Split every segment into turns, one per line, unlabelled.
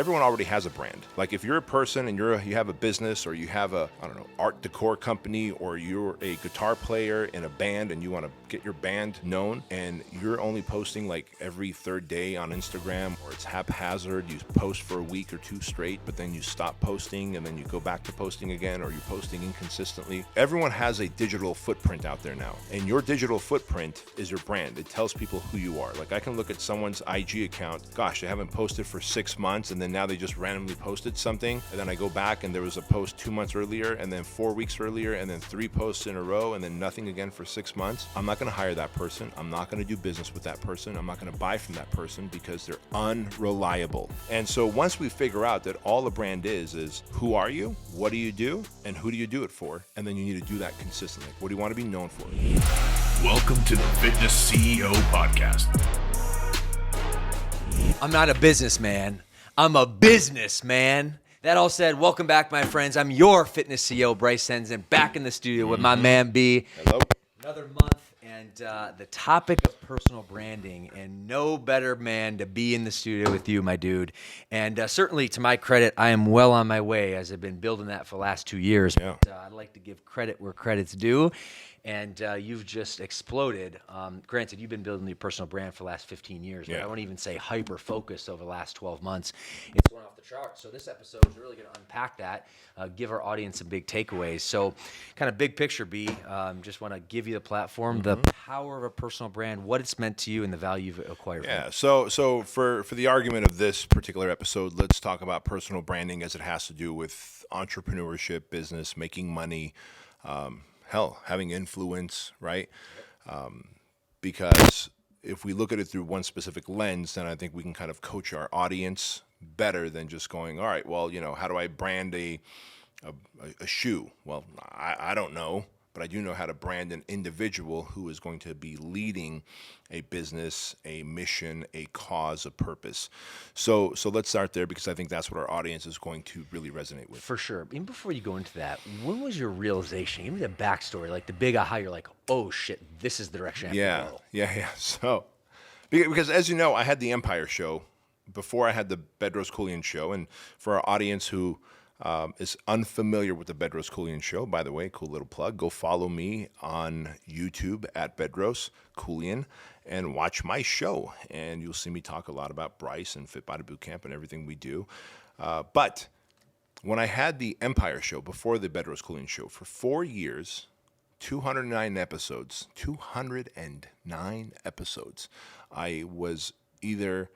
everyone already has a brand. Like if you're a person and you have a business, or you have a, I don't know, art decor company, or you're a guitar player in a band and you want to get your band known, and you're only posting like every third day on Instagram, or it's haphazard, you post for a week or two straight, but then you stop posting and then you go back to posting again, or you're posting inconsistently. Everyone has a digital footprint out there now, and your digital footprint is your brand. It tells people who you are. Like I can look at someone's IG account, gosh, they haven't posted for 6 months, and then now they just randomly posted something, and then I go back and there was a post 2 months earlier, and then 4 weeks earlier, and then 3 posts in a row, and then nothing again for 6 months. I'm not gonna hire that person. I'm not gonna do business with that person. I'm not gonna buy from that person because they're unreliable. And so once we figure out that all a brand is who are you, what do you do, and who do you do it for, and then you need to do that consistently. What do you want to be known for?
Welcome to the Fitness CEO Podcast.
I'm not a businessman. I'm a businessman. That all said, welcome back, my friends. I'm your Fitness CEO, Bryce Henson, back in the studio with my man B.
Hello.
Another month, and the topic of personal branding, and no better man to be in the studio with you, my dude. And certainly, to my credit, I am well on my way, as I've been building that for the last 2 years.
Yeah.
But I'd like to give credit where credit's due. And you've just exploded. Granted, you've been building your personal brand for the last 15 years, but I won't even say hyper-focused over the last 12 months. It's going off the charts. So this episode is really going to unpack that, give our audience some big takeaways. So kind of big picture, B, just want to give you the platform, the power of a personal brand, what it's meant to you, and the value you've acquired from it.
Yeah, so for the argument of this particular episode, let's talk about personal branding as it has to do with entrepreneurship, business, making money, having influence, right? Because if we look at it through one specific lens, then I think we can kind of coach our audience better than just going, all right, well, how do I brand a shoe? Well, I don't know, but I do know how to brand an individual who is going to be leading a business, a mission, a cause, a purpose. So let's start there, because I think that's what our audience is going to really resonate with.
For sure. Even before you go into that, when was your realization? Give me the backstory, like the big aha. You're like, oh shit, this is the direction I have to go.
Yeah. So, because as you know, I had the Empire show before I had the Bedros Keuilian show, and for our audience who is unfamiliar with the Bedros Keuilian show, by the way, cool little plug, go follow me on YouTube at Bedros Keuilian and watch my show, and you'll see me talk a lot about Bryce and Fit Body Bootcamp and everything we do. But when I had the Empire show before the Bedros Keuilian show for 4 years, 209 episodes, I was either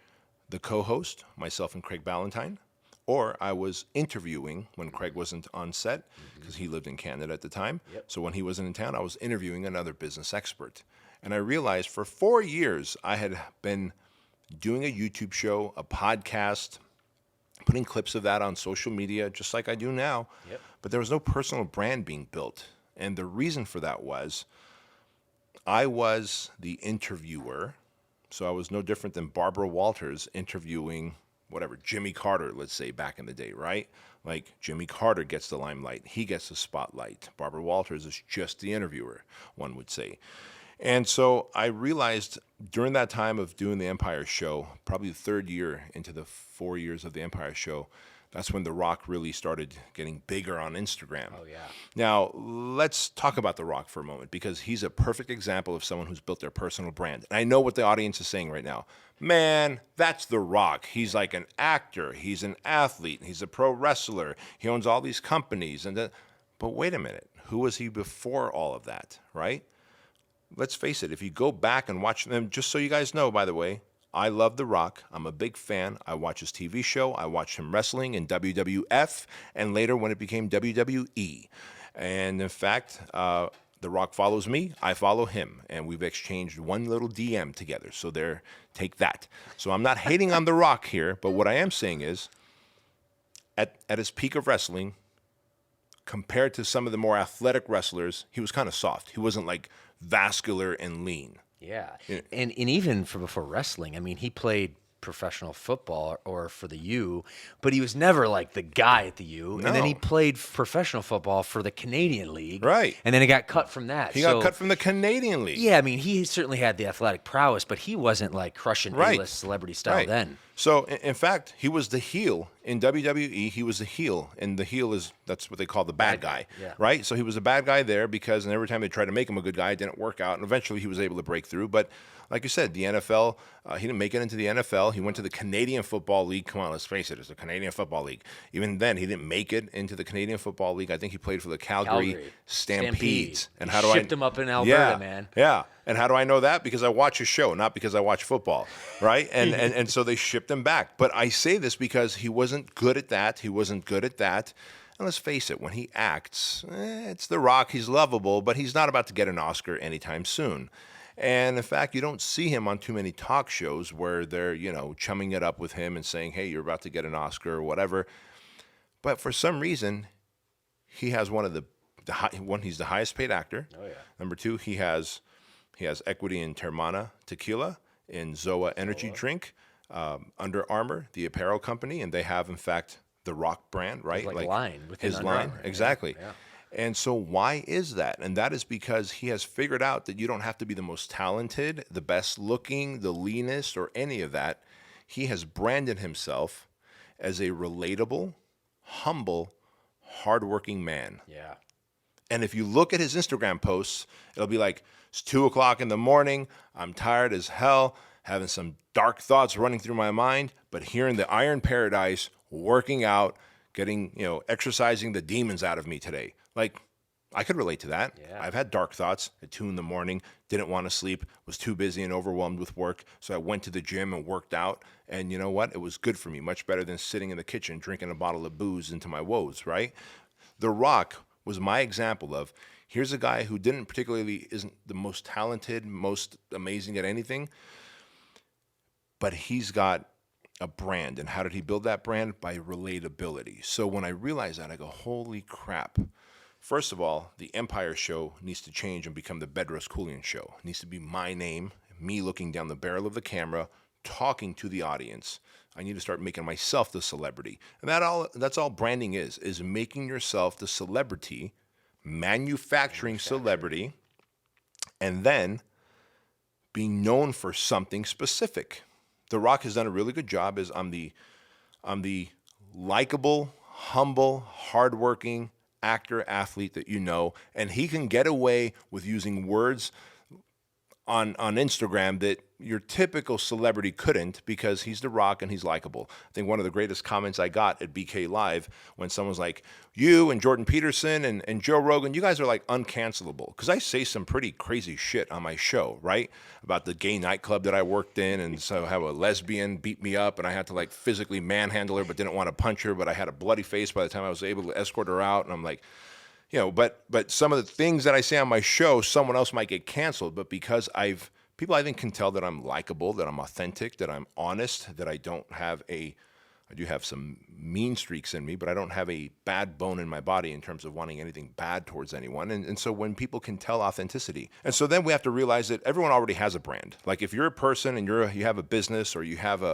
the co-host, myself and Craig Ballantyne, or I was interviewing when Craig wasn't on set, because he lived in Canada at the time.
Yep.
So when he wasn't in town, I was interviewing another business expert. And I realized for 4 years, I had been doing a YouTube show, a podcast, putting clips of that on social media, just like I do now.
Yep.
But there was no personal brand being built. And the reason for that was I was the interviewer. So I was no different than Barbara Walters interviewing Jimmy Carter, let's say, back in the day, right? Like Jimmy Carter gets the limelight. He gets the spotlight. Barbara Walters is just the interviewer, one would say. And so I realized during that time of doing the Empire show, probably the third year into the 4 years of the Empire show, that's when The Rock really started getting bigger on Instagram.
Oh, yeah.
Now, let's talk about The Rock for a moment, because he's a perfect example of someone who's built their personal brand. And I know what the audience is saying right now. Man, that's The Rock. He's like an actor. He's an athlete. He's a pro wrestler. He owns all these companies. But wait a minute. Who was he before all of that, right? Let's face it. If you go back and watch them, just so you guys know, by the way, I love The Rock. I'm a big fan. I watch his TV show. I watched him wrestling in WWF, and later when it became WWE. And in fact, The Rock follows me. I follow him. And we've exchanged one little DM together. So take that. So I'm not hating on The Rock here, but what I am saying is, at his peak of wrestling, compared to some of the more athletic wrestlers, he was kind of soft. He wasn't like vascular and lean.
Yeah. And even before wrestling, I mean, he played professional football or for the U, but he was never like the guy at the U.
No.
And then he played professional football for the Canadian League.
Right.
And then he got cut from that.
He got cut from the Canadian League.
Yeah, I mean, he certainly had the athletic prowess, but he wasn't like crushing A-list celebrity style then.
So, in fact, he was the heel in WWE. He was the heel, and the heel that's what they call the bad guy,
yeah.
right? So he was a bad guy there because, and every time they tried to make him a good guy, it didn't work out, and eventually he was able to break through. But like you said, the NFL, he didn't make it into the NFL. He went to the Canadian Football League. Come on, let's face it, it's the Canadian Football League. Even then, he didn't make it into the Canadian Football League. I think he played for the Calgary Stampedes.
And how do I shipped him up in Alberta, man?
Yeah. And how do I know that? Because I watch his show, not because I watch football, right? And so they shipped him back. But I say this because he wasn't good at that. He wasn't good at that. And let's face it, when he acts, it's The Rock. He's lovable, but he's not about to get an Oscar anytime soon. And in fact, you don't see him on too many talk shows where they're, chumming it up with him and saying, hey, you're about to get an Oscar or whatever. But for some reason, he has he's the highest paid actor.
Oh, yeah.
Number two, he has equity in Termana Tequila, in Zoa Energy Drink, Under Armour, the apparel company, and they have, in fact, the Rock brand, right?
Like line within
his
Under
line,
Armour.
exactly.
Yeah.
And so why is that? And that is because he has figured out that you don't have to be the most talented, the best looking, the leanest, or any of that. He has branded himself as a relatable, humble, hardworking man.
Yeah.
And if you look at his Instagram posts, it'll be like, it's 2:00 in the morning. I'm tired as hell, having some dark thoughts running through my mind, but here in the Iron Paradise, working out, getting, exercising the demons out of me today. Like, I could relate to that.
Yeah.
I've had dark thoughts at 2 a.m, didn't want to sleep, was too busy and overwhelmed with work. So I went to the gym and worked out. And you know what? It was good for me, much better than sitting in the kitchen drinking a bottle of booze into my woes, right? The Rock was my example of, here's a guy who isn't the most talented, most amazing at anything, but he's got a brand. And how did he build that brand? By relatability. So when I realized that, I go, holy crap. First of all, the Empire show needs to change and become the Bedros Keuilian show. It needs to be my name, me looking down the barrel of the camera, talking to the audience. I need to start making myself the celebrity. And that's all branding is making yourself the celebrity, manufacturing celebrity, and then being known for something specific. The Rock has done a really good job. I'm the likable, humble, hardworking actor, athlete that you know, and he can get away with using words on Instagram that your typical celebrity couldn't, because he's The Rock and he's likable. I think one of the greatest comments I got at BK Live, when someone's like, you and Jordan Peterson and Joe Rogan, you guys are like uncancelable. Because I say some pretty crazy shit on my show, right? About the gay nightclub that I worked in, and so how a lesbian beat me up and I had to like physically manhandle her but didn't want to punch her, but I had a bloody face by the time I was able to escort her out. And I'm like, but some of the things that I say on my show, someone else might get canceled. But because people I think can tell that I'm likable, that I'm authentic, that I'm honest, that I do have some mean streaks in me, but I don't have a bad bone in my body in terms of wanting anything bad towards anyone. And so when people can tell authenticity, and so then we have to realize that everyone already has a brand. Like if you're a person and you have a business, or you have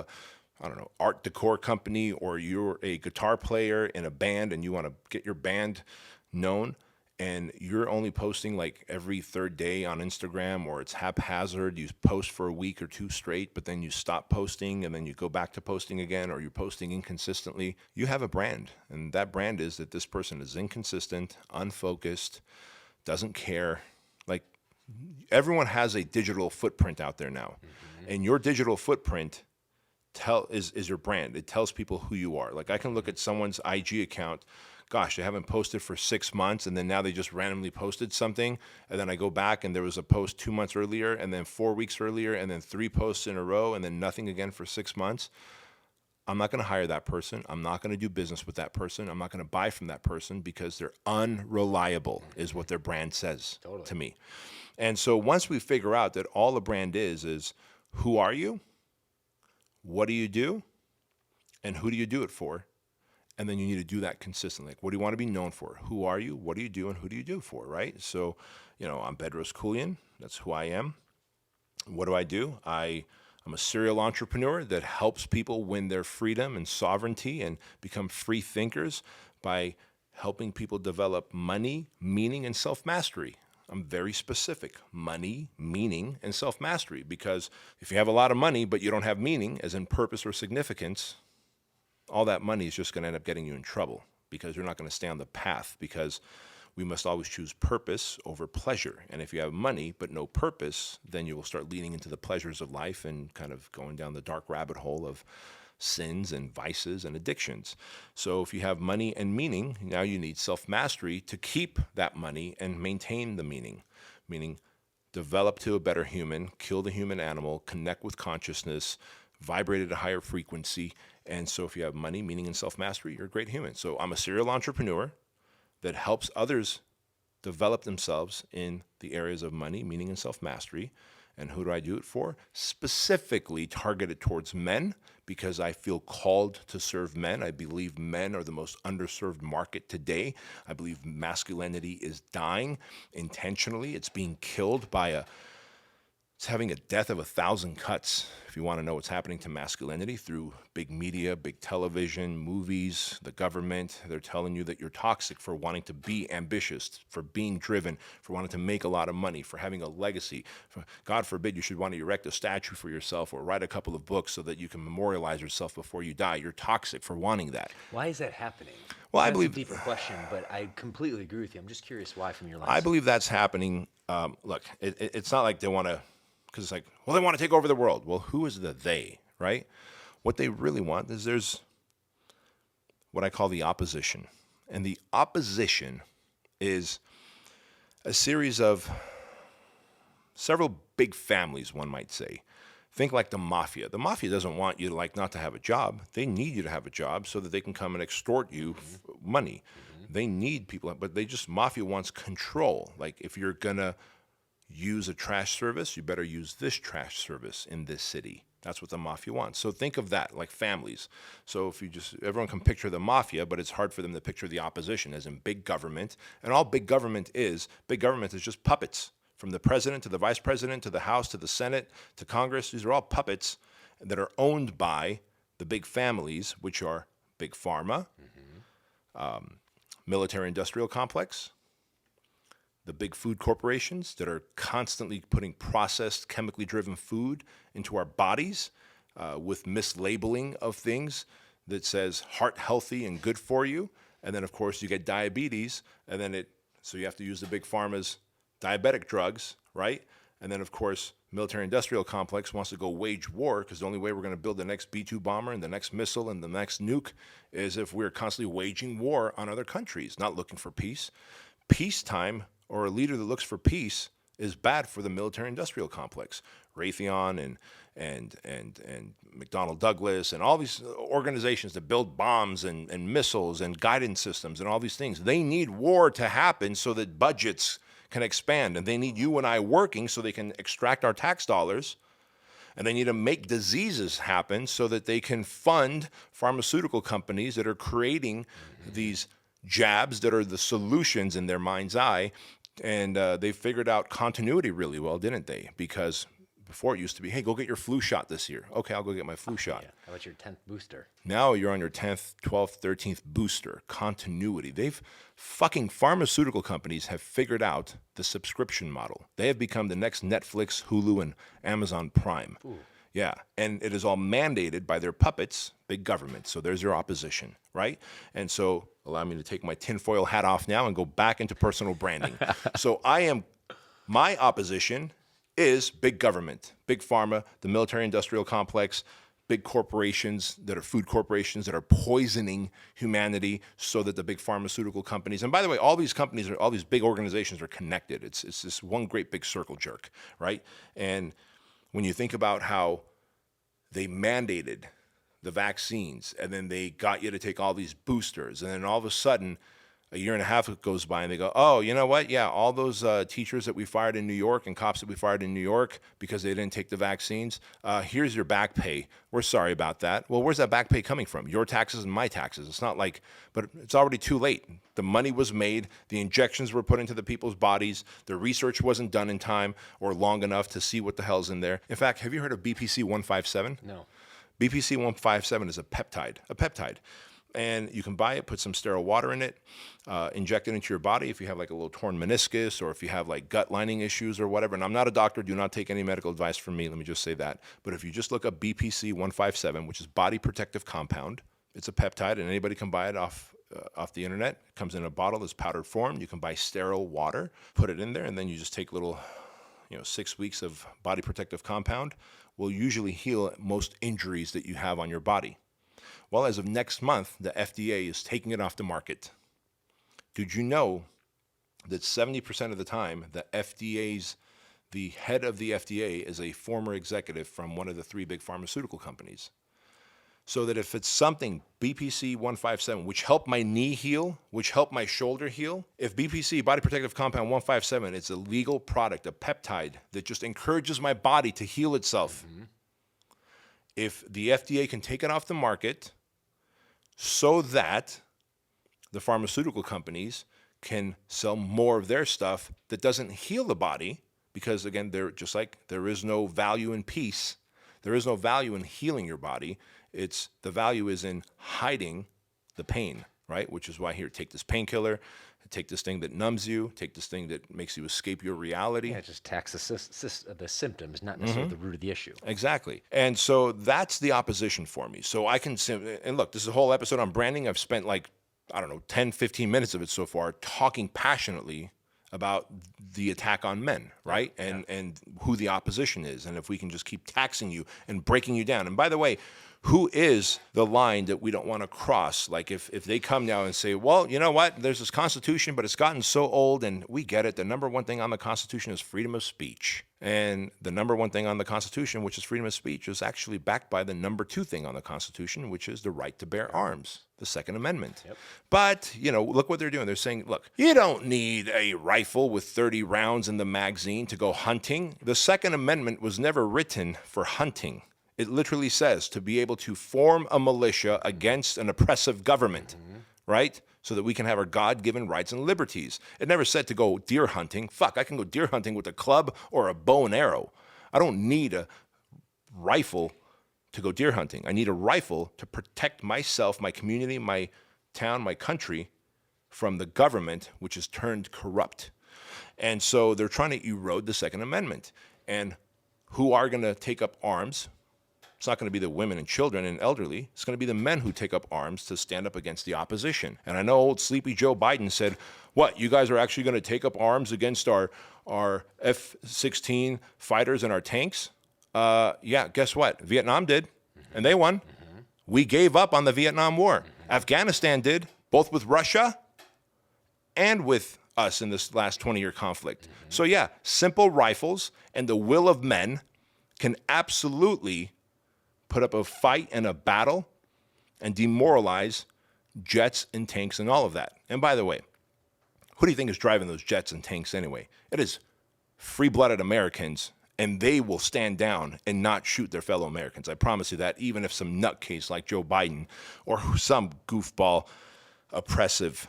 art decor company, or you're a guitar player in a band and you want to get your band known, and you're only posting like every third day on Instagram, or it's haphazard, you post for a week or two straight, but then you stop posting and then you go back to posting again, or you're posting inconsistently, you have a brand. And that brand is that this person is inconsistent, unfocused, doesn't care. Like, everyone has a digital footprint out there now. Mm-hmm. And your digital footprint is your brand. It tells people who you are. Like, I can look at someone's IG account, gosh, they haven't posted for 6 months, and then now they just randomly posted something, and then I go back and there was a post 2 months earlier, and then 4 weeks earlier, and then 3 posts in a row, and then nothing again for 6 months. I'm not going to hire that person. I'm not going to do business with that person. I'm not going to buy from that person, because they're unreliable, is what their brand says to me. And so once we figure out that all a brand is who are you, what do you do, and who do you do it for? And then you need to do that consistently. Like, what do you want to be known for? Who are you? What do you do? And who do you do it for, right? So, I'm Bedros Keuilian. That's who I am. What do I do? I'm a serial entrepreneur that helps people win their freedom and sovereignty and become free thinkers by helping people develop money, meaning, and self-mastery. I'm very specific: money, meaning, and self-mastery. Because if you have a lot of money, but you don't have meaning, as in purpose or significance, all that money is just going to end up getting you in trouble, because you're not going to stay on the path, because we must always choose purpose over pleasure. And if you have money but no purpose, then you will start leaning into the pleasures of life and kind of going down the dark rabbit hole of sins and vices and addictions. So if you have money and meaning, now you need self-mastery to keep that money and maintain the meaning, meaning develop to a better human, kill the human animal, connect with consciousness, vibrate at a higher frequency. And so if you have money, meaning, and self-mastery, you're a great human. So I'm a serial entrepreneur that helps others develop themselves in the areas of money, meaning, and self-mastery. And who do I do it for? Specifically targeted towards men, because I feel called to serve men. I believe men are the most underserved market today. I believe masculinity is dying intentionally. It's being killed by it's having a death of 1,000 cuts, if you want to know what's happening to masculinity, through big media, big television, movies, the government. They're telling you that you're toxic for wanting to be ambitious, for being driven, for wanting to make a lot of money, for having a legacy. God forbid you should want to erect a statue for yourself or write a couple of books so that you can memorialize yourself before you die. You're toxic for wanting that.
Why is that happening?
Well, I
believe
believe
it's a deeper question, but I completely agree with you. I'm just curious why from your lens.
I believe that's happening. Look, it's not like they want to, because it's like, well, they want to take over the world. Well, who is the they, right? What they really want is there's what I call the opposition. And the opposition is a series of several big families, one might say. Think like the mafia. The mafia doesn't want you to not to have a job. They need you to have a job so that they can come and extort you money. They need people, but mafia wants control. Like, if you're going to use a trash service, you better use this trash service in this city. That's what the mafia wants. So think of that like families. So if everyone can picture the mafia, but it's hard for them to picture the opposition, as in big government. And all big government is just puppets. From the president to the vice president to the House to the Senate to Congress, these are all puppets that are owned by the big families, which are big pharma, military-industrial complex, the big food corporations that are constantly putting processed, chemically driven food into our bodies with mislabeling of things that says heart healthy and good for you. And then, of course, you get diabetes, and then so you have to use the big pharma's diabetic drugs, right? And then, of course, military-industrial complex wants to go wage war, because the only way we're going to build the next B-2 bomber and the next missile and the next nuke is if we're constantly waging war on other countries, not looking for peace. Peacetime, or a leader that looks for peace, is bad for the military-industrial complex. Raytheon and McDonnell Douglas and all these organizations that build bombs and missiles and guidance systems and all these things, they need war to happen so that budgets can expand. And they need you and I working so they can extract our tax dollars. And they need to make diseases happen so that they can fund pharmaceutical companies that are creating these jabs that are the solutions in their mind's eye. And they figured out continuity really well, didn't they? Because before it used to be, hey, go get your flu shot this year. Okay, I'll go get my flu shot.
Yeah. How about your 10th booster?
Now you're on your 10th, 12th, 13th booster. Continuity. Fucking pharmaceutical companies have figured out the subscription model. They have become the next Netflix, Hulu, and Amazon Prime. Ooh. Yeah, and it is all mandated by their puppets, big government. So there's your opposition, right? And so allow me to take my tinfoil hat off now and go back into personal branding. So my opposition is big government, big pharma, the military-industrial complex, big corporations that are food corporations that are poisoning humanity so that the big pharmaceutical companies, and by the way, all these companies, all these big organizations are connected. It's this one great big circle jerk, right? And when you think about how they mandated the vaccines and then they got you to take all these boosters, and then all of a sudden a year and a half goes by and they go, oh, you know what? Yeah, all those teachers that we fired in New York and cops that we fired in New York because they didn't take the vaccines, here's your back pay. We're sorry about that. Well, where's that back pay coming from? Your taxes and my taxes. It's not like, but it's already too late. The money was made. The injections were put into the people's bodies. The research wasn't done in time or long enough to see what the hell's in there. In fact, have you heard of BPC-157?
No.
BPC-157 is a peptide. And you can buy it, put some sterile water in it, inject it into your body if you have like a little torn meniscus or if you have like gut lining issues or whatever. And I'm not a doctor. Do not take any medical advice from me. Let me just say that. But if you just look up BPC157, which is body protective compound, it's a peptide and anybody can buy it off the internet. It comes in a bottle that's powdered form. You can buy sterile water, put it in there, and then you just take little 6 weeks of body protective compound will usually heal most injuries that you have on your body. Well, as of next month, the FDA is taking it off the market. Did you know that 70% of the time, the head of the FDA is a former executive from one of the 3 big pharmaceutical companies? So that if it's something, BPC157, which helped my knee heal, which helped my shoulder heal, if BPC, body protective compound 157, it's a legal product, a peptide that just encourages my body to heal itself. If the FDA can take it off the market so that the pharmaceutical companies can sell more of their stuff that doesn't heal the body, because again, they're just like there is no value in peace, there is no value in healing your body. The value is in hiding the pain, right? Which is why here, take this painkiller, take this thing that numbs you, take this thing that makes you escape your reality.
Yeah, it just attacks the symptoms, not necessarily the root of the issue.
Exactly. And so that's the opposition for me. So I can, and look, this is a whole episode on branding. I've spent 10, 15 minutes of it so far talking passionately about the attack on men, right? And who the opposition is. And if we can just keep taxing you and breaking you down. And by the way, who is the line that we don't want to cross? Like if they come now and say, well, you know what, there's this Constitution, but it's gotten so old, and we get it. The number one thing on the Constitution is freedom of speech. And the number one thing on the Constitution, which is freedom of speech, is actually backed by the number 2 thing on the Constitution, which is the right to bear arms, the Second Amendment. Yep. But, look what they're doing. They're saying, look, you don't need a rifle with 30 rounds in the magazine to go hunting. The Second Amendment was never written for hunting. It literally says to be able to form a militia against an oppressive government, right? So that we can have our God-given rights and liberties. It never said to go deer hunting. Fuck, I can go deer hunting with a club or a bow and arrow. I don't need a rifle to go deer hunting. I need a rifle to protect myself, my community, my town, my country from the government, which is turned corrupt. And so they're trying to erode the Second Amendment. And who are going to take up arms? It's not going to be the women and children and elderly. It's going to be the men who take up arms to stand up against the opposition. And I know old sleepy Joe Biden said, what, you guys are actually going to take up arms against our F-16 fighters and our tanks? Yeah, guess what? Vietnam did, and they won. We gave up on the Vietnam War. Afghanistan did, both with Russia and with us in this last 20-year conflict. So yeah, simple rifles and the will of men can absolutely put up a fight and a battle and demoralize jets and tanks and all of that. And by the way, who do you think is driving those jets and tanks anyway? It is free-blooded Americans, and they will stand down and not shoot their fellow Americans. I promise you that, even if some nutcase like Joe Biden or some goofball, oppressive,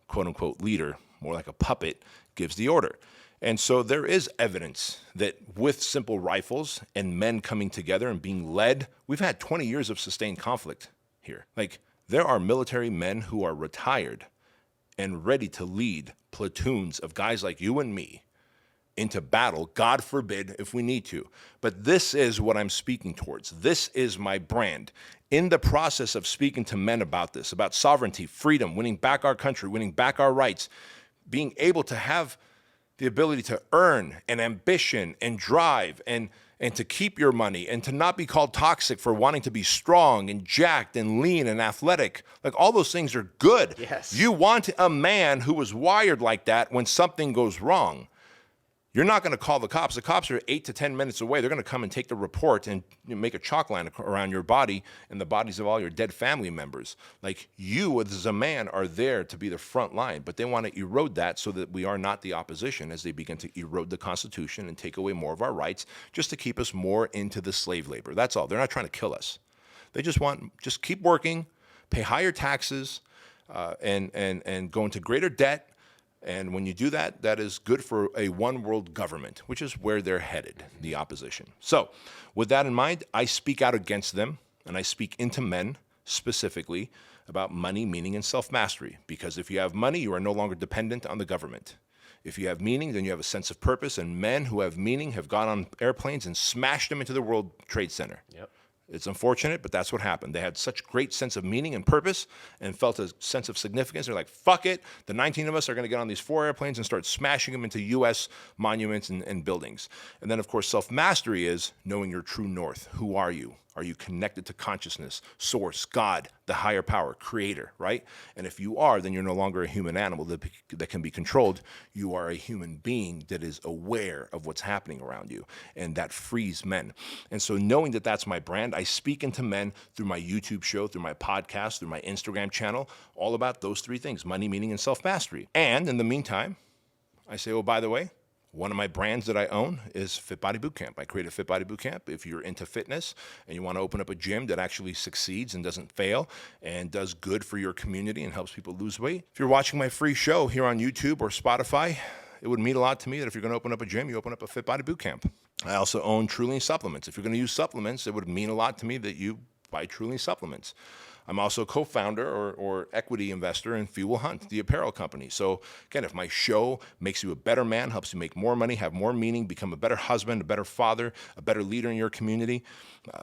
quote-unquote leader, more like a puppet, gives the order. And so there is evidence that with simple rifles and men coming together and being led, we've had 20 years of sustained conflict here. Like, there are military men who are retired and ready to lead platoons of guys like you and me into battle, God forbid, if we need to. But this is what I'm speaking towards. This is my brand. In the process of speaking to men about this, about sovereignty, freedom, winning back our country, winning back our rights, being able to have the ability to earn and ambition and drive and to keep your money and to not be called toxic for wanting to be strong and jacked and lean and athletic. Like, all those things are good.
Yes.
You want a man who is wired like that when something goes wrong. You're not going to call the cops. The cops are 8 to 10 minutes away. They're going to come and take the report and make a chalk line around your body and the bodies of all your dead family members. Like, you as a man are there to be the front line, but they want to erode that so that we are not the opposition as they begin to erode the Constitution and take away more of our rights just to keep us more into the slave labor. That's all. They're not trying to kill us. They just keep working, pay higher taxes, and go into greater debt. And when you do that, that is good for a one world government, which is where they're headed, the opposition. So with that in mind, I speak out against them, and I speak into men specifically about money, meaning, and self-mastery. Because if you have money, you are no longer dependent on the government. If you have meaning, then you have a sense of purpose, and men who have meaning have gone on airplanes and smashed them into the World Trade Center.
Yep.
It's unfortunate, but that's what happened. They had such great sense of meaning and purpose and felt a sense of significance. They're like, fuck it. The 19 of us are going to get on these 4 airplanes and start smashing them into U.S. monuments and buildings. And then, of course, self-mastery is knowing your true north. Who are you? Are you connected to consciousness, source, God, the higher power, creator, right? And if you are, then you're no longer a human animal that can be controlled. You are a human being that is aware of what's happening around you, and that frees men. And so knowing that that's my brand, I speak into men through my YouTube show, through my podcast, through my Instagram channel, all about those 3 things, money, meaning, and self-mastery. And in the meantime, I say, oh, by the way, one of my brands that I own is Fit Body Bootcamp. I created Fit Body Bootcamp. If you're into fitness and you want to open up a gym that actually succeeds and doesn't fail and does good for your community and helps people lose weight. If you're watching my free show here on YouTube or Spotify, it would mean a lot to me that if you're going to open up a gym, you open up a Fit Body Bootcamp. I also own Trulian supplements. If you're going to use supplements, it would mean a lot to me that you buy Trulian supplements. I'm also a co-founder or equity investor in Fuel Hunt, the apparel company. So again, if my show makes you a better man, helps you make more money, have more meaning, become a better husband, a better father, a better leader in your community,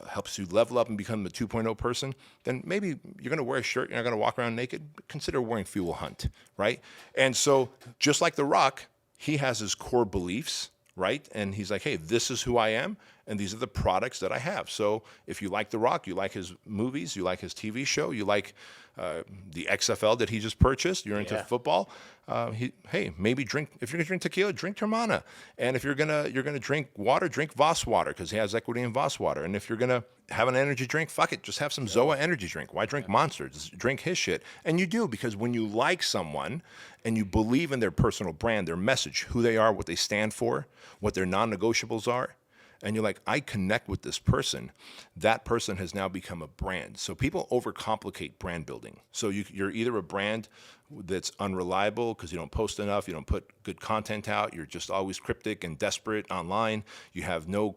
helps you level up and become the 2.0 person, then maybe you're going to wear a shirt, you're not going to walk around naked. Consider wearing Fuel Hunt, right? And so just like The Rock, he has his core beliefs, right? And he's like, hey, this is who I am, and these are the products that I have. So if you like The Rock, you like his movies, you like his TV show, you like the XFL that he just purchased, you're into football, hey, maybe drink, if you're gonna drink tequila, drink Termana. And if you're gonna drink water, drink Voss water, because he has equity in Voss water. And if you're gonna have an energy drink, fuck it, just have some Zoa energy drink. Why drink Monster? Just drink his shit. And you do, because when you like someone and you believe in their personal brand, their message, who they are, what they stand for, what their non-negotiables are, and you're like, I connect with this person, that person has now become a brand. So people overcomplicate brand building. So you're either a brand that's unreliable because you don't post enough, you don't put good content out, you're just always cryptic and desperate online, you have no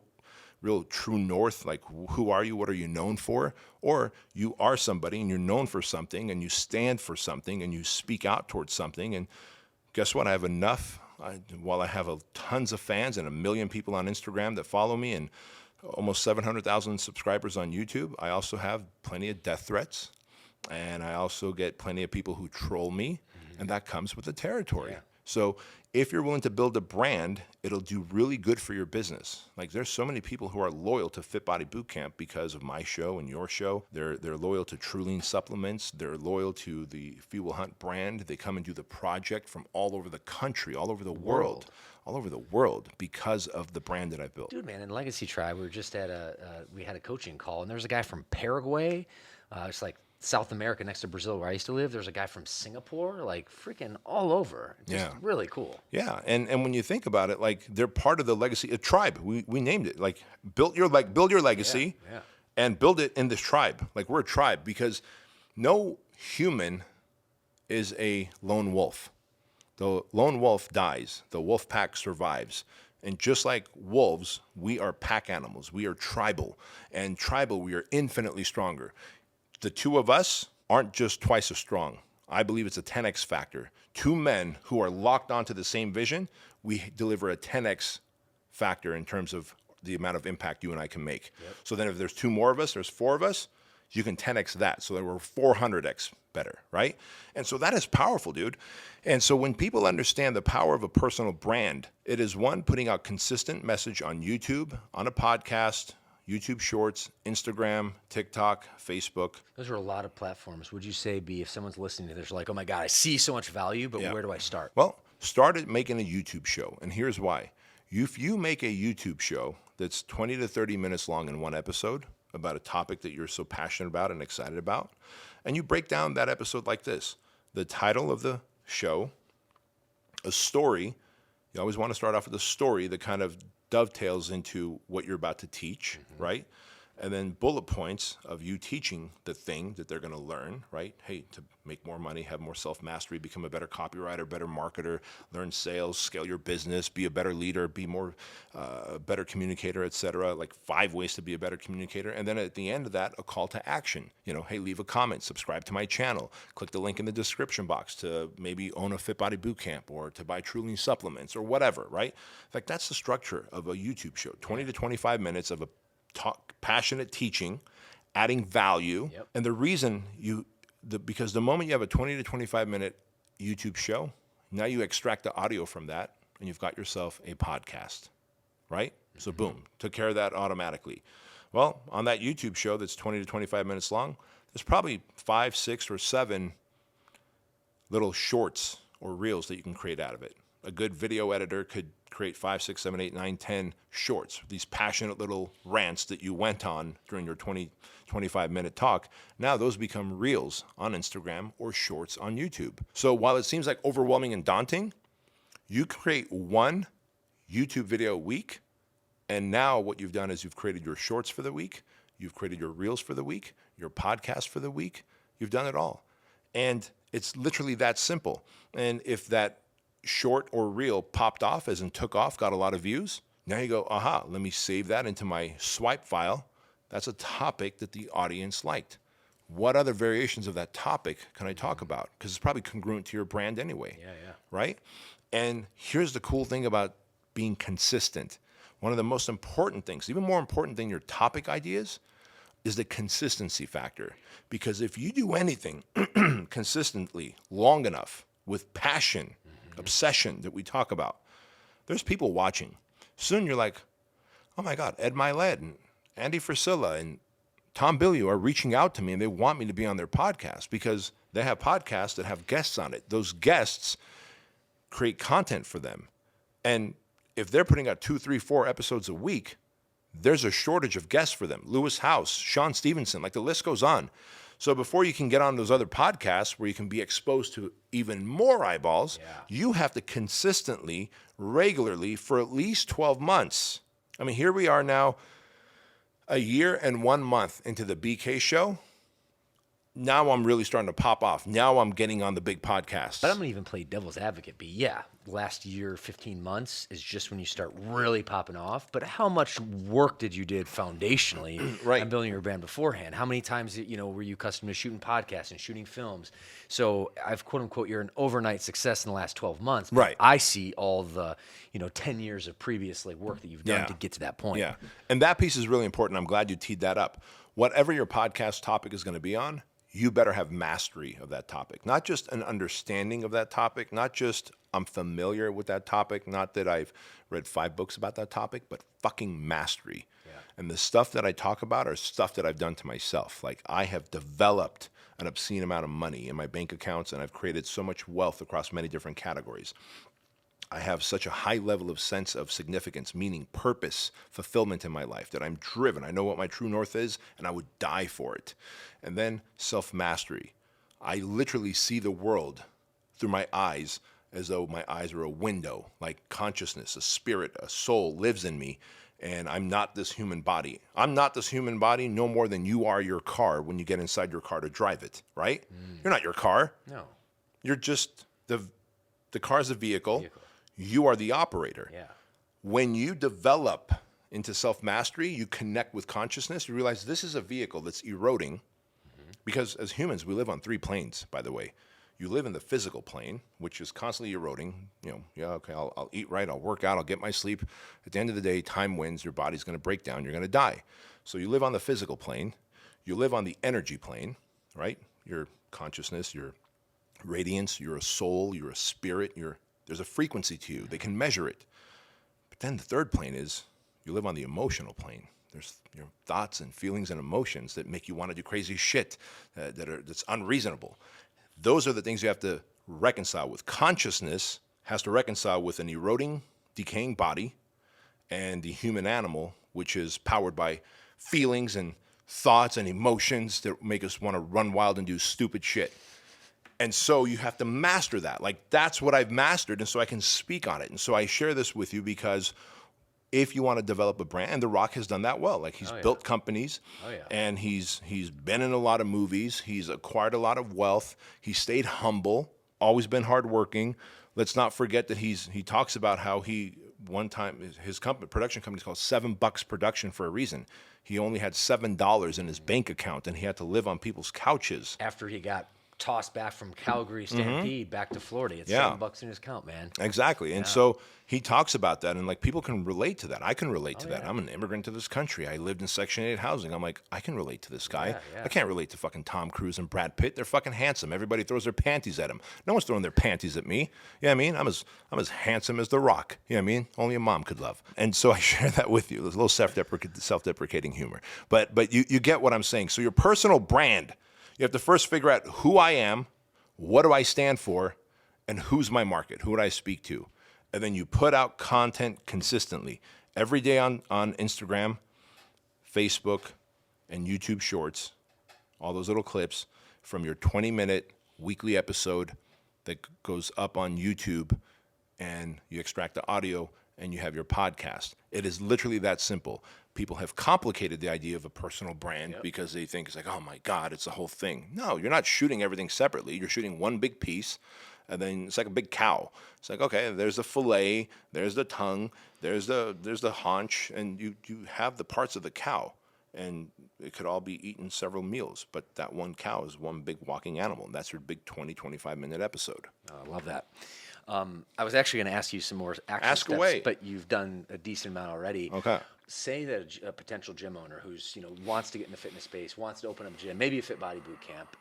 real true north, like who are you, what are you known for? Or you are somebody and you're known for something and you stand for something and you speak out towards something. And guess what? I have enough. While I have tons of fans and 1 million people on Instagram that follow me and almost 700,000 subscribers on YouTube, I also have plenty of death threats, and I also get plenty of people who troll me, and that comes with the territory. Yeah. So if you're willing to build a brand, it'll do really good for your business. Like there's so many people who are loyal to Fit Body Bootcamp because of my show and your show. They're loyal to Trulian supplements. They're loyal to the Fuel Hunt brand. They come and do the project from all over the country, all over the world. All over the world because of the brand that I've built.
Dude, man, in Legacy Tribe, we were just at we had a coaching call, and there's a guy from Paraguay. It's like South America next to Brazil where I used to live. There's a guy from Singapore, like freaking all over. Just really cool.
Yeah, and when you think about it, like they're part of the legacy, a tribe. We named it, like build your legacy and build it in this tribe. Like we're a tribe because no human is a lone wolf. The lone wolf dies, the wolf pack survives. And just like wolves, we are pack animals. We are tribal. And tribal, we are infinitely stronger. The two of us aren't just twice as strong. I believe it's a 10x factor. 2 men who are locked onto the same vision, we deliver a 10x factor in terms of the amount of impact you and I can make. Yep. So then if there's 2 more of us, there's 4 of us, you can 10x that. So that we're 400x better, right? And so that is powerful, dude. And so when people understand the power of a personal brand, it is one, putting out consistent message on YouTube, on a podcast, YouTube Shorts, Instagram, TikTok, Facebook.
Those are a lot of platforms. Would you say, if someone's listening to this, like, oh my God, I see so much value, but where do I start?
Well, start making a YouTube show. And here's why. If you make a YouTube show that's 20 to 30 minutes long in one episode about a topic that you're so passionate about and excited about, and you break down that episode like this, the title of the show, a story, you always want to start off with a story that kind of dovetails into what you're about to teach, right? and then bullet points of you teaching the thing that they're going to learn, right? Hey, to make more money, have more self-mastery, become a better copywriter, better marketer, learn sales, scale your business, be a better leader, be more better communicator, etc. Like 5 ways to be a better communicator. And then at the end of that, a call to action. Hey, leave a comment, subscribe to my channel, click the link in the description box to maybe own a Fit Body Bootcamp or to buy Truly supplements or whatever, right? In fact, that's the structure of a YouTube show. 20 to 25 minutes of a passionate teaching, adding value.
Yep.
And the reason because the moment you have a 20 to 25 minute YouTube show, now you extract the audio from that and you've got yourself a podcast, right? So boom, took care of that automatically. Well, on that YouTube show that's 20 to 25 minutes long, there's probably 5, 6, or 7 little shorts or reels that you can create out of it. A good video editor could create 5, 6, 7, 8, 9, 10 shorts, these passionate little rants that you went on during your 20, 25-minute talk. Now those become reels on Instagram or shorts on YouTube. So while it seems like overwhelming and daunting, you create 1 YouTube video a week, and now what you've done is you've created your shorts for the week, you've created your reels for the week, your podcast for the week, you've done it all. And it's literally that simple. And if that short or reel popped off, as in took off, got a lot of views, now you go, aha, let me save that into my swipe file. That's a topic that the audience liked. What other variations of that topic can I talk about? Because it's probably congruent to your brand anyway.
Yeah.
Right? And here's the cool thing about being consistent. One of the most important things, even more important than your topic ideas, is the consistency factor. Because if you do anything consistently long enough with passion, obsession that we talk about, there's people watching. Soon you're like, oh my God, Ed Milet and Andy Frisella and Tom Bilyeu are reaching out to me and they want me to be on their podcast because they have podcasts that have guests on it. Those guests create content for them. And if they're putting out 2, 3, 4 episodes a week, there's a shortage of guests for them. Lewis House, Sean Stevenson, like the list goes on. So before you can get on those other podcasts where you can be exposed to even more eyeballs, you have to consistently, regularly, for at least 12 months. I mean, here we are now, a year and 1 month into the BK show. Now I'm really starting to pop off. Now I'm getting on the big podcasts.
But I'm going to even play devil's advocate. Last year, 15 months is just when you start really popping off. But how much work did you did foundationally on building your brand beforehand? How many times, were you accustomed to shooting podcasts and shooting films? So I've quote unquote, you're an overnight success in the last 12 months. But
Right.
I see all the, 10 years of previous work that you've done to get to that point.
Yeah. And that piece is really important. I'm glad you teed that up. Whatever your podcast topic is going to be on, you better have mastery of that topic. Not just an understanding of that topic, not just I'm familiar with that topic, not that I've read 5 books about that topic, but fucking mastery. Yeah. And the stuff that I talk about are stuff that I've done to myself. Like I have developed an obscene amount of money in my bank accounts and I've created so much wealth across many different categories. I have such a high level of sense of significance, meaning purpose, fulfillment in my life, that I'm driven. I know what my true north is, and I would die for it. And then self-mastery. I literally see the world through my eyes as though my eyes are a window, like consciousness, a spirit, a soul lives in me, and I'm not this human body. I'm not this human body no more than you are your car when you get inside your car to drive it, right? You're not your car.
No.
You're just the car's a vehicle. You are the operator.
Yeah.
When you develop into self-mastery, you connect with consciousness, you realize this is a vehicle that's eroding because as humans, we live on 3 planes, by the way. You live in the physical plane, which is constantly eroding. I'll eat right, I'll work out, I'll get my sleep. At the end of the day, time wins, your body's going to break down, you're going to die. So you live on the physical plane. You live on the energy plane, right? Your consciousness, your radiance, you're a soul, you're a spirit, there's a frequency to you. They can measure it. But then the 3rd plane is you live on the emotional plane. There's your thoughts and feelings and emotions that make you want to do crazy shit that's unreasonable. Those are the things you have to reconcile with. Consciousness has to reconcile with an eroding, decaying body and the human animal, which is powered by feelings and thoughts and emotions that make us want to run wild and do stupid shit. And so you have to master that. Like that's what I've mastered, and so I can speak on it. And so I share this with you because if you want to develop a brand, and The Rock has done that well. Like he's built companies, and he's been in a lot of movies. He's acquired a lot of wealth. He stayed humble, always been hardworking. Let's not forget that he talks about how he one time his production company is called $7 Production for a reason. He only had $7 in his bank account, and he had to live on people's couches
After he got tossed back from Calgary Stampede back to Florida, it's $7 in his account, man.
Exactly. And so he talks about that, and like people can relate to that. I can relate to that. I'm an immigrant to this country. I lived in Section 8 housing. I'm like, I can relate to this guy. I can't relate to fucking Tom Cruise and Brad Pitt. They're fucking handsome. Everybody throws their panties at him. No one's throwing their panties at me. You know what I mean? I'm as handsome as The Rock. You know what I mean? Only a mom could love. And so I share that with you. There's a little self-deprecating humor. But you get what I'm saying. So your personal brand, you have to first figure out who I am, what do I stand for, and who's my market? Who would I speak to? And then you put out content consistently every day on Instagram, Facebook, and YouTube Shorts, all those little clips from your 20-minute weekly episode that goes up on YouTube, and you extract the audio and you have your podcast. It is literally that simple. People have complicated the idea of a personal brand because they think it's like, oh my God, it's the whole thing. No, you're not shooting everything separately. You're shooting one big piece, and then it's like a big cow. It's like, okay, there's the fillet, there's the tongue, there's the haunch, and you have the parts of the cow, and it could all be eaten several meals, but that one cow is one big walking animal, and that's your big 20-25-minute episode.
Oh, I love that. I was actually going to ask you some more action steps,
away.
But you've done a decent amount already.
Okay.
Say that a potential gym owner who's wants to get in the fitness space, wants to open up a gym, maybe a Fit Body Boot Camp.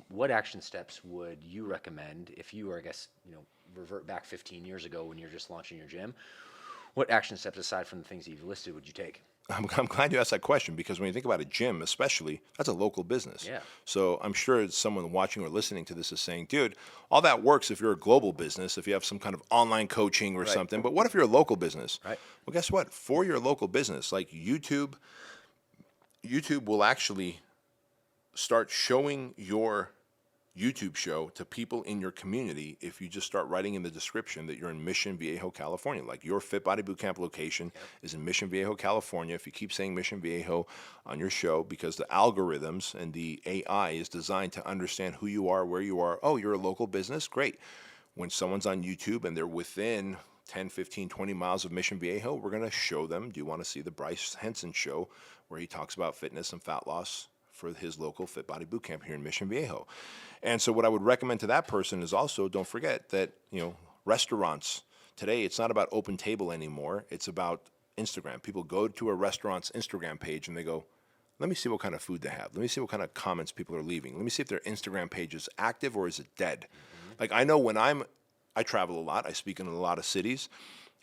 What action steps would you recommend if you were, I guess, revert back 15 years ago when you're just launching your gym? What action steps aside from the things that you've listed would you take?
I'm glad you asked that question, because when you think about a gym, especially, that's a local business.
Yeah.
So I'm sure someone watching or listening to this is saying, dude, all that works if you're a global business, if you have some kind of online coaching or something. But what if you're a local business?
Right.
Well, guess what? For your local business, like YouTube will actually start showing your YouTube show to people in your community if you just start writing in the description that you're in Mission Viejo, California. Like your Fit Body Bootcamp location is in Mission Viejo, California. If you keep saying Mission Viejo on your show, because the algorithms and the AI is designed to understand who you are, where you are. Oh, you're a local business? Great. When someone's on YouTube and they're within 10, 15, 20 miles of Mission Viejo, we're going to show them, do you want to see the Bryce Henson show where he talks about fitness and fat loss for his local Fit Body Bootcamp here in Mission Viejo? And so what I would recommend to that person is also, don't forget that, restaurants, today it's not about open table anymore. It's about Instagram. People go to a restaurant's Instagram page and they go, let me see what kind of food they have. Let me see what kind of comments people are leaving. Let me see if their Instagram page is active or is it dead. Like I know when I travel a lot, I speak in a lot of cities,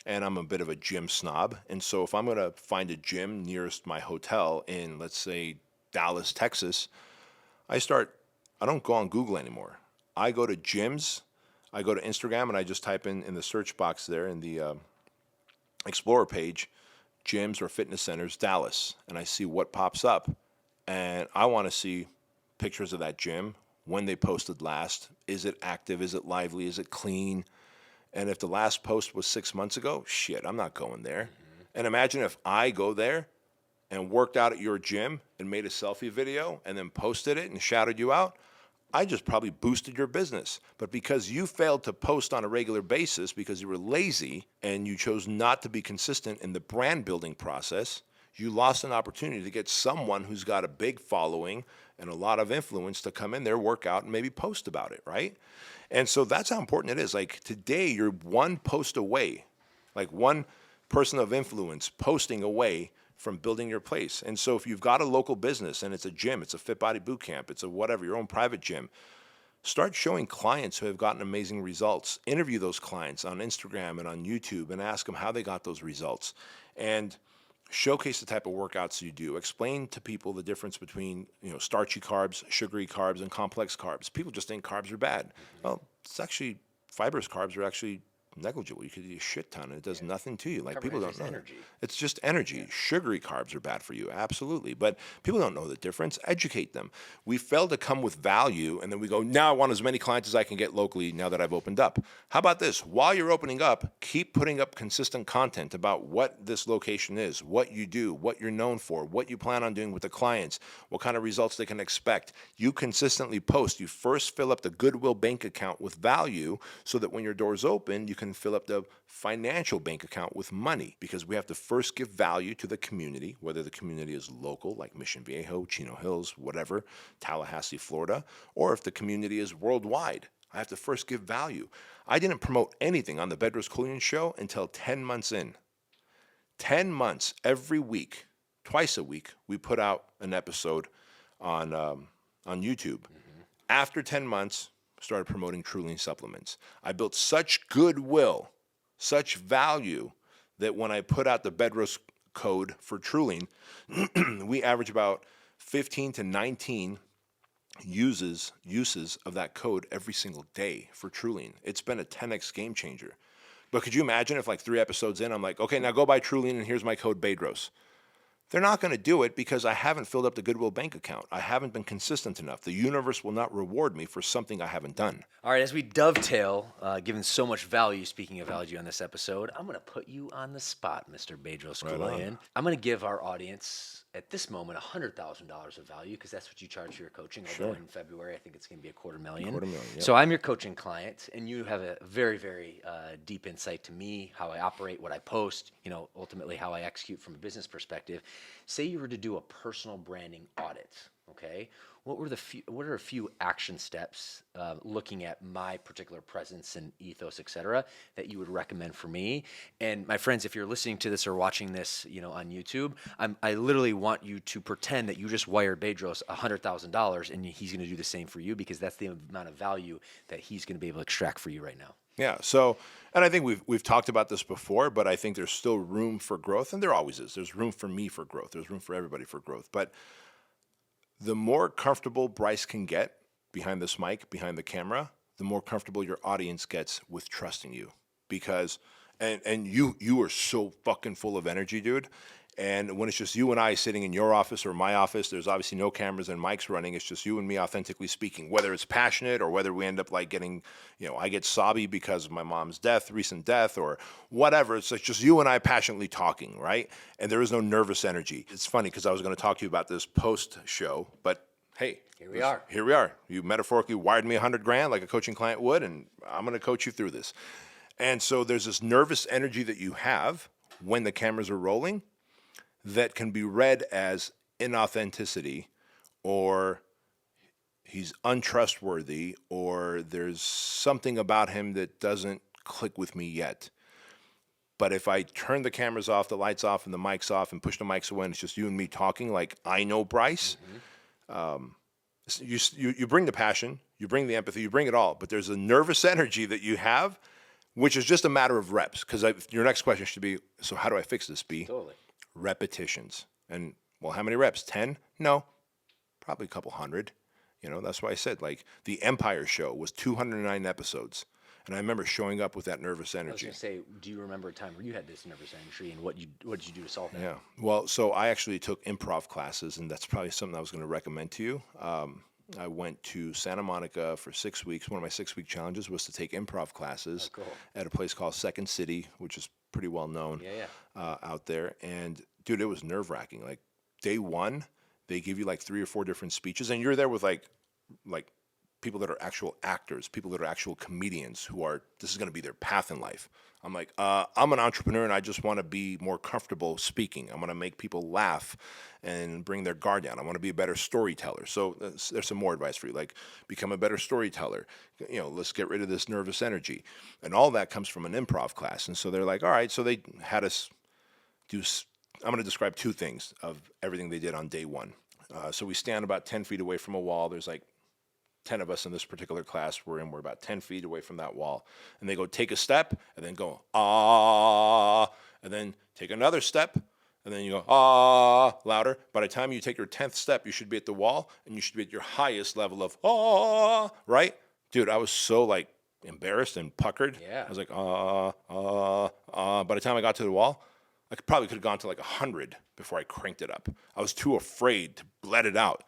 and I'm a bit of a gym snob. And so if I'm going to find a gym nearest my hotel in, let's say, Dallas, Texas, I don't go on Google anymore. I go to gyms, I go to Instagram, and I just type in the search box there in the Explorer page, gyms or fitness centers, Dallas, and I see what pops up. And I want to see pictures of that gym, when they posted last. Is it active? Is it lively? Is it clean? And if the last post was 6 months ago, shit, I'm not going there. And imagine if I go there and worked out at your gym and made a selfie video and then posted it and shouted you out. I just probably boosted your business. But because you failed to post on a regular basis because you were lazy and you chose not to be consistent in the brand building process, you lost an opportunity to get someone who's got a big following and a lot of influence to come in there, work out, and maybe post about it, right? And so that's how important it is. Like today, you're one post away, like one person of influence posting away from building your place. And so if you've got a local business and it's a gym, it's a Fit Body Bootcamp, it's a whatever, your own private gym, start showing clients who have gotten amazing results. Interview those clients on Instagram and on YouTube and ask them how they got those results. And showcase the type of workouts you do. Explain to people the difference between, starchy carbs, sugary carbs, and complex carbs. People just think carbs are bad. Well, it's actually, fibrous carbs are actually negligible. You could eat a shit ton and it does nothing to you. Like people don't
Carbohydrates,
know.
energy.
It's just energy. Sugary carbs are bad for you, absolutely. But people don't know the difference. Educate them. We fail to come with value, and then we go, now I want as many clients as I can get locally now that I've opened up. How about this? While you're opening up, keep putting up consistent content about what this location is, what you do, what you're known for, what you plan on doing with the clients, what kind of results they can expect. You consistently post. You first fill up the Goodwill bank account with value so that when your doors open, you can fill up the financial bank account with money, because we have to first give value to the community, whether the community is local, like Mission Viejo, Chino Hills, whatever, Tallahassee, Florida, or if the community is worldwide. I have to first give value. I didn't promote anything on the Bedros Keuilian show until 10 months in. 10 months, every week, twice a week, we put out an episode on YouTube. After 10 months, started promoting Trulian supplements. I built such goodwill, such value, that when I put out the Bedros code for Trulian, we average about 15 to 19 uses of that code every single day for Trulian. It's been a 10x game changer. But could you imagine if like 3 episodes in, I'm like, okay, now go buy Trulian and here's my code Bedros. They're not going to do it because I haven't filled up the Goodwill bank account. I haven't been consistent enough. The universe will not reward me for something I haven't done.
All right, as we dovetail, given so much value, speaking of value on this episode, I'm going to put you on the spot, Mr. Bedros Keuilian. I'm going to give our audience, at this moment, $100,000 of value, because that's what you charge for your coaching. Although in February, I think it's going to be $250,000.
Yep.
So I'm your coaching client, and you have a very, very deep insight to me, how I operate, what I post, ultimately how I execute from a business perspective. Say you were to do a personal branding audit, okay? What are a few action steps, looking at my particular presence and ethos, et cetera, that you would recommend for me? And my friends, if you're listening to this or watching this, on YouTube, I literally want you to pretend that you just wired Bedros $100,000, and he's going to do the same for you, because that's the amount of value that he's going to be able to extract for you right now.
Yeah. So, and I think we've talked about this before, but I think there's still room for growth, and there always is. There's room for me for growth. There's room for everybody for growth. But the more comfortable Bryce can get behind this mic, behind the camera, the more comfortable your audience gets with trusting you. Because, and you are so fucking full of energy, dude. And when it's just you and I sitting in your office or my office, there's obviously no cameras and mics running. It's just you and me authentically speaking, whether it's passionate or whether we end up like getting, I get sobby because of my mom's recent death or whatever. It's like just you and I passionately talking, right? And there is no nervous energy. It's funny because I was going to talk to you about this post show, but hey,
Here we are.
Here we are. You metaphorically wired me $100,000 like a coaching client would, and I'm going to coach you through this. And so there's this nervous energy that you have when the cameras are rolling that can be read as inauthenticity, or he's untrustworthy, or there's something about him that doesn't click with me yet. But if I turn the cameras off, the lights off, and the mics off, and push the mics away, and it's just you and me talking like I know Bryce, you bring the passion, you bring the empathy, you bring it all. But there's a nervous energy that you have, which is just a matter of reps. Because your next question should be, so how do I fix this, B?
Totally.
Repetitions. And, well, how many reps? 10? No, probably a couple hundred. That's why I said, like, the Empire show was 209 episodes. And I remember showing up with that nervous energy.
I was going to say, do you remember a time where you had this nervous energy, and what did you do to solve that?
Yeah. Well, so I actually took improv classes, and that's probably something I was going to recommend to you. I went to Santa Monica for 6 weeks. One of my 6-week challenges was to take improv classes at a place called Second City, which is pretty well known out there. And dude, it was nerve-wracking. Like day one, they give you like 3 or 4 different speeches, and you're there with like people that are actual actors, people that are actual comedians this is going to be their path in life. I'm like, I'm an entrepreneur and I just want to be more comfortable speaking. I want to make people laugh and bring their guard down. I want to be a better storyteller. So there's some more advice for you, like become a better storyteller. Let's get rid of this nervous energy. And all that comes from an improv class. And so they're like, all right, so they had us do, I'm going to describe 2 things of everything they did on day one. So we stand about 10 feet away from a wall. There's like 10 of us in this particular class. We're about 10 feet away from that wall. And they go, take a step, and then go, ah, and then take another step, and then you go, ah, louder. By the time you take your 10th step, you should be at the wall, and you should be at your highest level of, ah, right? Dude, I was so like embarrassed and puckered.
Yeah.
I was like, by the time I got to the wall, I probably could have gone to like 100 before I cranked it up. I was too afraid to let it out.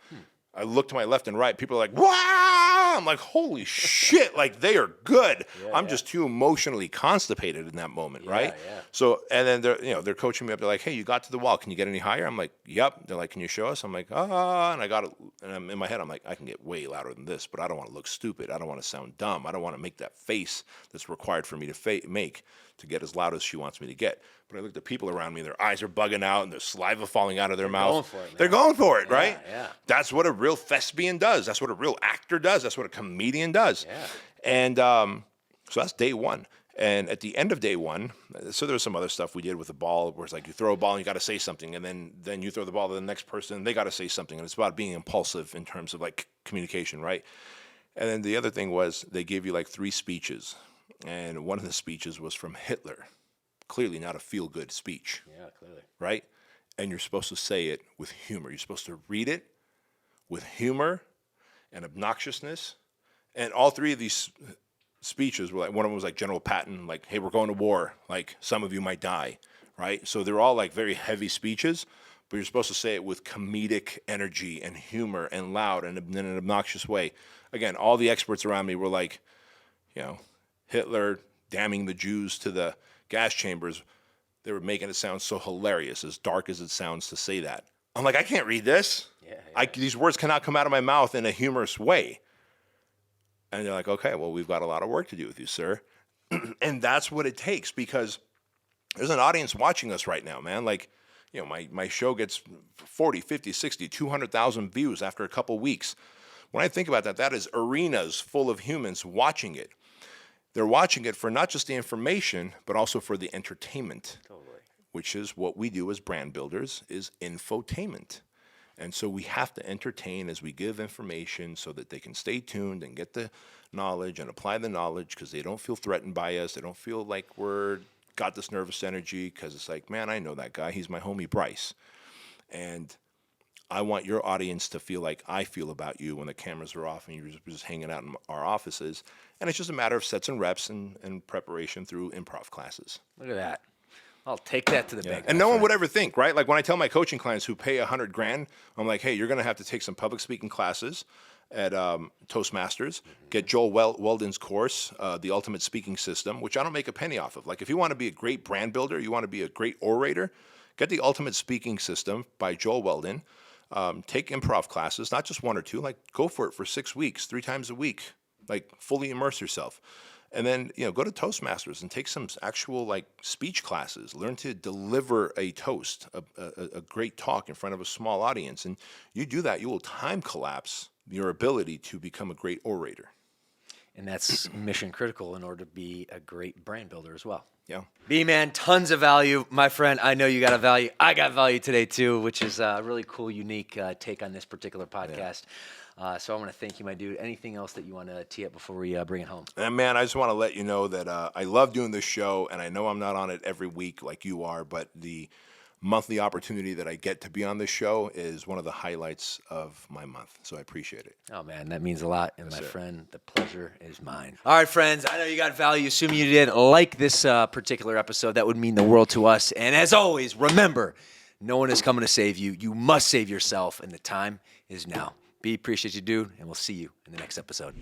I looked to my left and right. People are like, wow! I'm like, holy shit, like they are good. I'm just too emotionally constipated in that moment, right?
Yeah.
So, and then they're coaching me up. They're like, hey, you got to the wall. Can you get any higher? I'm like, yep. They're like, can you show us? I'm like, and I got it. And I'm in my head, I'm like, I can get way louder than this, but I don't want to look stupid. I don't want to sound dumb. I don't want to make that face that's required for me to make to get as loud as she wants me to get. But I look at the people around me, their eyes are bugging out and there's saliva falling out of their mouth.
Going for it, man.
They're going for it, right?
Yeah.
That's what a real thespian does. That's what a real actor does. That's what a comedian does.
Yeah.
And so that's day one. And at the end of day one, so there was some other stuff we did with the ball where it's like you throw a ball and you got to say something, and then you throw the ball to the next person and they got to say something. And it's about being impulsive in terms of like communication, right? And then the other thing was they gave you like 3 speeches. And one of the speeches was from Hitler. Clearly not a feel-good speech.
Yeah, clearly.
Right? And you're supposed to say it with humor. You're supposed to read it with humor and obnoxiousness. And all 3 of these speeches were like, one of them was like General Patton, like, hey, we're going to war. Like, some of you might die. Right? So they're all like very heavy speeches, but you're supposed to say it with comedic energy and humor and loud and in an obnoxious way. Again, all the experts around me were like, Hitler damning the Jews to the gas chambers. They were making it sound so hilarious, as dark as it sounds to say that. I'm like, I can't read this. These words cannot come out of my mouth in a humorous way. And they're like, okay, well, we've got a lot of work to do with you, sir. And that's what it takes, because there's an audience watching us right now, man. Like, my show gets 40, 50, 60, 200,000 views after a couple weeks. When I think about that, that is arenas full of humans watching it. They're watching it for not just the information, but also for the entertainment, which is what we do as brand builders, is infotainment. And so we have to entertain as we give information so that they can stay tuned and get the knowledge and apply the knowledge, because they don't feel threatened by us. They don't feel like we're got this nervous energy, because it's like, man, I know that guy. He's my homie Bryce. And I want your audience to feel like I feel about you when the cameras are off and you're just hanging out in our offices. And it's just a matter of sets and reps and preparation through improv classes.
Look at that. I'll take that to the bank.
And no one would ever think, right? Like when I tell my coaching clients who pay $100,000, I'm like, hey, you're going to have to take some public speaking classes at Toastmasters, get Joel Weldon's course, The Ultimate Speaking System, which I don't make a penny off of. Like if you want to be a great brand builder, you want to be a great orator, get The Ultimate Speaking System by Joel Weldon. Take improv classes, not just 1 or 2, like go for it for 6 weeks, 3 times a week, like fully immerse yourself. And then, go to Toastmasters and take some actual like speech classes, learn to deliver a toast, a great talk in front of a small audience. And you do that, you will time collapse your ability to become a great orator.
And that's mission critical in order to be a great brand builder as well.
Yeah.
B-Man, tons of value. My friend, I know you got a value. I got value today too, which is a really cool, unique take on this particular podcast. So I want to thank you, my dude. Anything else that you want to tee up before we bring it home?
And man, I just want to let you know that I love doing this show, and I know I'm not on it every week like you are, but the monthly opportunity that I get to be on this show is one of the highlights of my month. So I appreciate it.
Oh, man, that means a lot. And my friend, the pleasure is mine. All right, friends, I know you got value. Assuming you did like this particular episode, that would mean the world to us. And as always, remember, no one is coming to save you. You must save yourself, and the time is now. B, appreciate you, dude, and we'll see you in the next episode.